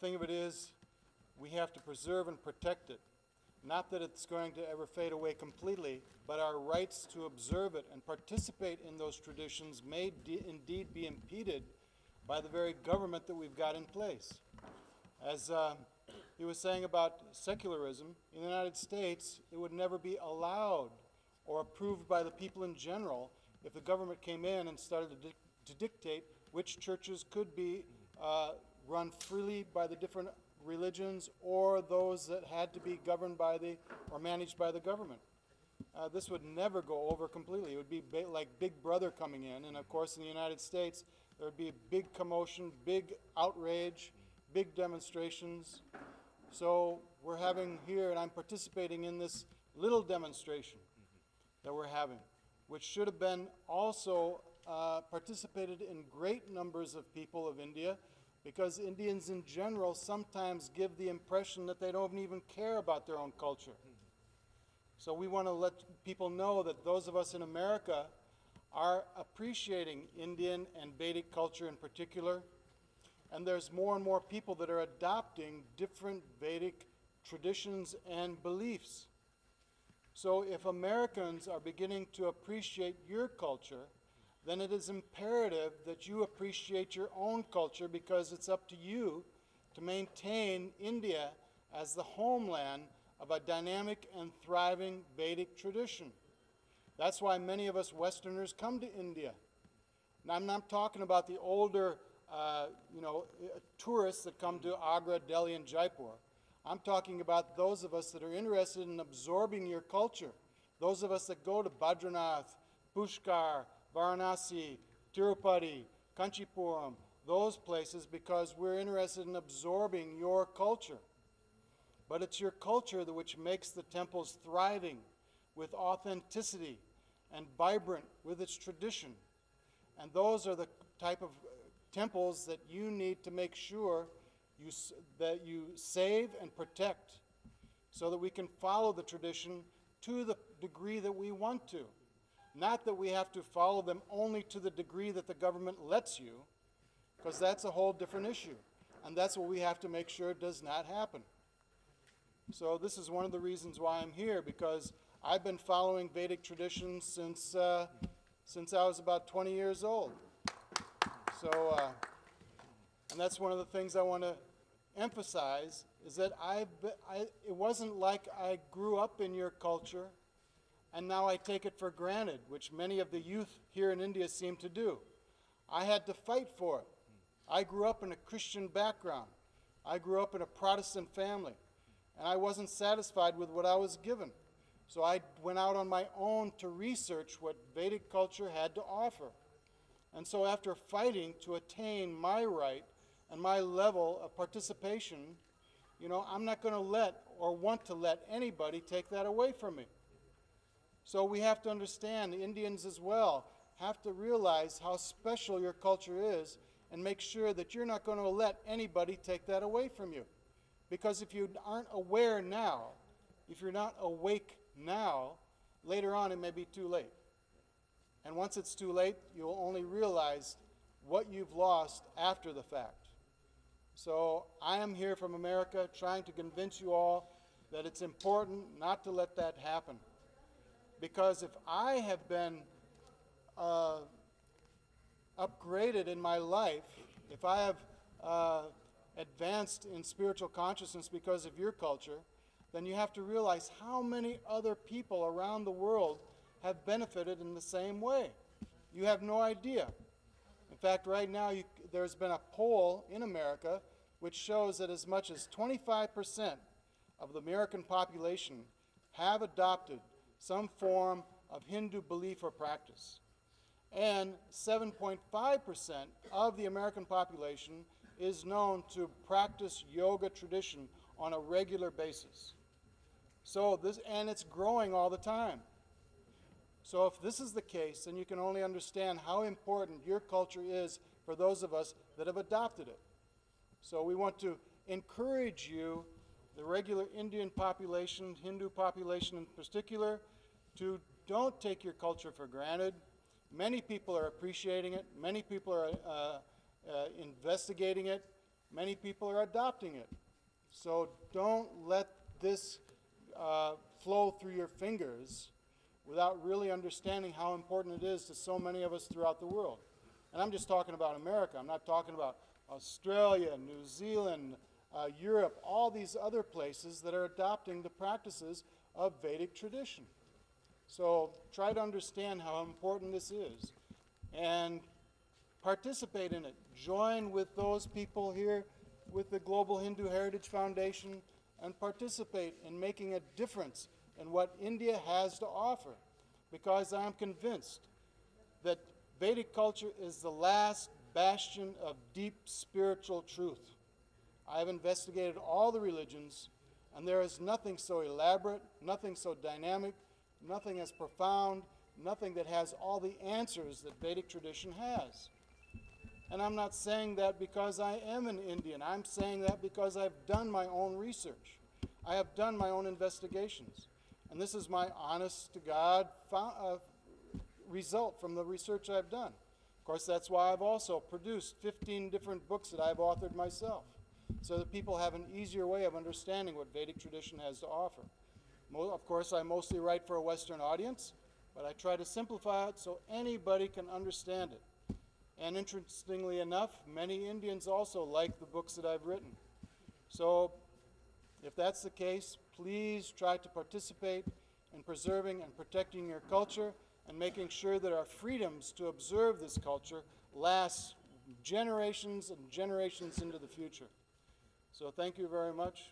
thing of it is, we have to preserve and protect it. Not that it's going to ever fade away completely, but our rights to observe it and participate in those traditions may indeed be impeded by the very government that we've got in place. As he was saying about secularism, in the United States, it would never be allowed or approved by the people in general if the government came in and started to dictate which churches could be run freely by the different religions or those that had to be governed by the or managed by the government. This would never go over completely. It would be like Big Brother coming in, and of course in the United States there would be a big commotion, big outrage, big demonstrations. So we're having here, and I'm participating in this little demonstration that we're having, which should have been also participated in great numbers of people of India, because Indians in general sometimes give the impression that they don't even care about their own culture. So we want to let people know that those of us in America are appreciating Indian and Vedic culture in particular, and there's more and more people that are adopting different Vedic traditions and beliefs. So if Americans are beginning to appreciate your culture, then it is imperative that you appreciate your own culture, because it's up to you to maintain India as the homeland of a dynamic and thriving Vedic tradition. That's why many of us Westerners come to India. Now, I'm not talking about the older tourists that come to Agra, Delhi, and Jaipur. I'm talking about those of us that are interested in absorbing your culture. Those of us that go to Badrinath, Pushkar, Varanasi, Tirupati, Kanchipuram, those places, because we're interested in absorbing your culture. But it's your culture which makes the temples thriving with authenticity and vibrant with its tradition. And those are the type of temples that you need to make sure that you save and protect, so that we can follow the tradition to the degree that we want to. Not that we have to follow them only to the degree that the government lets you, because that's a whole different issue. And that's what we have to make sure does not happen. So this is one of the reasons why I'm here, because I've been following Vedic traditions since I was about 20 years old. So, and that's one of the things I want to emphasize, is that it wasn't like I grew up in your culture and now I take it for granted, which many of the youth here in India seem to do. I had to fight for it. I grew up in a Christian background. I grew up in a Protestant family, and I wasn't satisfied with what I was given. So I went out on my own to research what Vedic culture had to offer. And so after fighting to attain my right and my level of participation, I'm not going to let or want to let anybody take that away from me. So we have to understand, the Indians as well have to realize how special your culture is, and make sure that you're not going to let anybody take that away from you. Because if you aren't aware now, if you're not awake now, later on it may be too late. And once it's too late, you'll only realize what you've lost after the fact. So I am here from America trying to convince you all that it's important not to let that happen. Because if I have been upgraded in my life, if I have advanced in spiritual consciousness because of your culture, then you have to realize how many other people around the world have benefited in the same way. You have no idea. In fact, right now there's been a poll in America which shows that as much as 25% of the American population have adopted some form of Hindu belief or practice. And 7.5% of the American population is known to practice yoga tradition on a regular basis. So and it's growing all the time. So if this is the case, then you can only understand how important your culture is for those of us that have adopted it. So we want to encourage you, the regular Indian population, Hindu population in particular, to don't take your culture for granted. Many people are appreciating it. Many people are investigating it. Many people are adopting it. So don't let this flow through your fingers without really understanding how important it is to so many of us throughout the world. And I'm just talking about America. I'm not talking about Australia, New Zealand, Europe, all these other places that are adopting the practices of Vedic tradition. So try to understand how important this is and participate in it. Join with those people here with the Global Hindu Heritage Foundation and participate in making a difference in what India has to offer, because I'm convinced that Vedic culture is the last bastion of deep spiritual truth. I have investigated all the religions, and there is nothing so elaborate, nothing so dynamic, nothing as profound, nothing that has all the answers that Vedic tradition has. And I'm not saying that because I am an Indian. I'm saying that because I've done my own research. I have done my own investigations. And this is my honest to God result from the research I've done. Of course, that's why I've also produced 15 different books that I've authored myself, so that people have an easier way of understanding what Vedic tradition has to offer. Of course, I mostly write for a Western audience, but I try to simplify it so anybody can understand it. And interestingly enough, many Indians also like the books that I've written. So if that's the case, please try to participate in preserving and protecting your culture and making sure that our freedoms to observe this culture last generations and generations into the future. So thank you very much.